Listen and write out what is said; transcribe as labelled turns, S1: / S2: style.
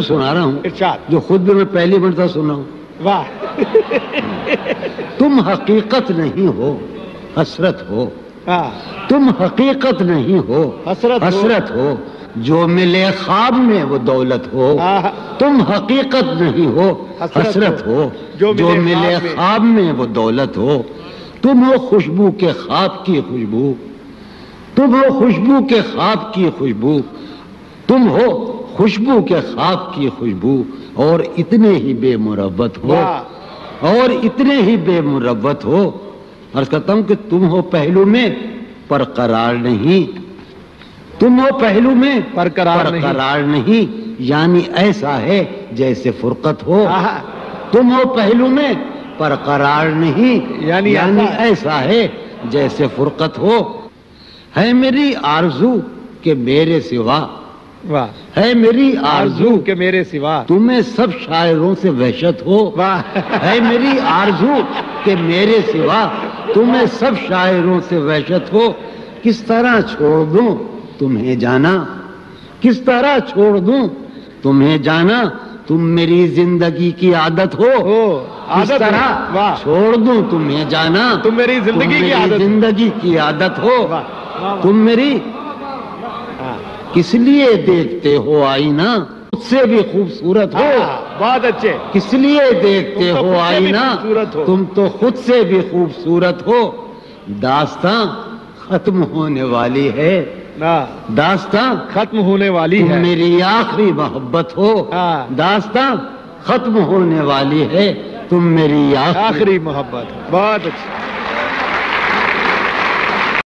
S1: سنا رہا ہوں
S2: ارشاد،
S1: جو خود بھی میں پہلی مرتبہ سنا ہوں.
S2: واہ.
S1: تم حقیقت نہیں ہو، حسرت ہو.
S2: ہاں،
S1: تم حقیقت نہیں ہو، حسرت ہو. جو ملے خواب میں وہ دولت ہو. تم حقیقت نہیں ہو، حسرت ہو. جو ملے خواب میں وہ دولت ہو. تم ہو خوشبو کے خواب کی خوشبو. تم ہو خوشبو کے خواب کی خوشبو. تم ہو خوشبو کے خواب کی خوشبو. اور اتنے ہی بے مروت ہو، اور اتنے ہی بے مروت ہو. عرض کرتا ہوں کہ تم ہو پہلو میں پر قرار نہیں. تم ہو پہلو میں پر قرار نہیں. یعنی ایسا ہے جیسے فرقت ہو. تم ہو پہلو میں پر قرار نہیں. یعنی ایسا ہے جیسے فرقت ہو. ہے میری آرزو کہ میرے سوا، ہے میری آرزو
S2: کہ میرے سوا
S1: تمہیں سب شاعروں سے وحشت ہو. ہے میری آرزو کہ میرے سوا تمہیں سب شاعروں سے وحشت ہو. کس طرح چھوڑ دوں تمہیں جانا، کس طرح چھوڑ دوں تمہیں جانا. تم میری زندگی کی عادت ہو. کس طرح چھوڑ دوں تمہیں جانا.
S2: تم میری
S1: زندگی کی عادت ہو. تم میری کس لیے دیکھتے ہو آئینہ خود سے بھی خوبصورت ہو.
S2: بہت اچھے.
S1: کس لیے دیکھتے ہو آئینہ تم تو خود سے بھی خوبصورت ہو. داستاں ختم ہونے والی ہے. داستاں
S2: ختم ہونے والی ہے.
S1: تم میری آخری محبت ہو. داستاں ختم ہونے والی ہے. تم میری
S2: آخری محبت. بہت اچھا.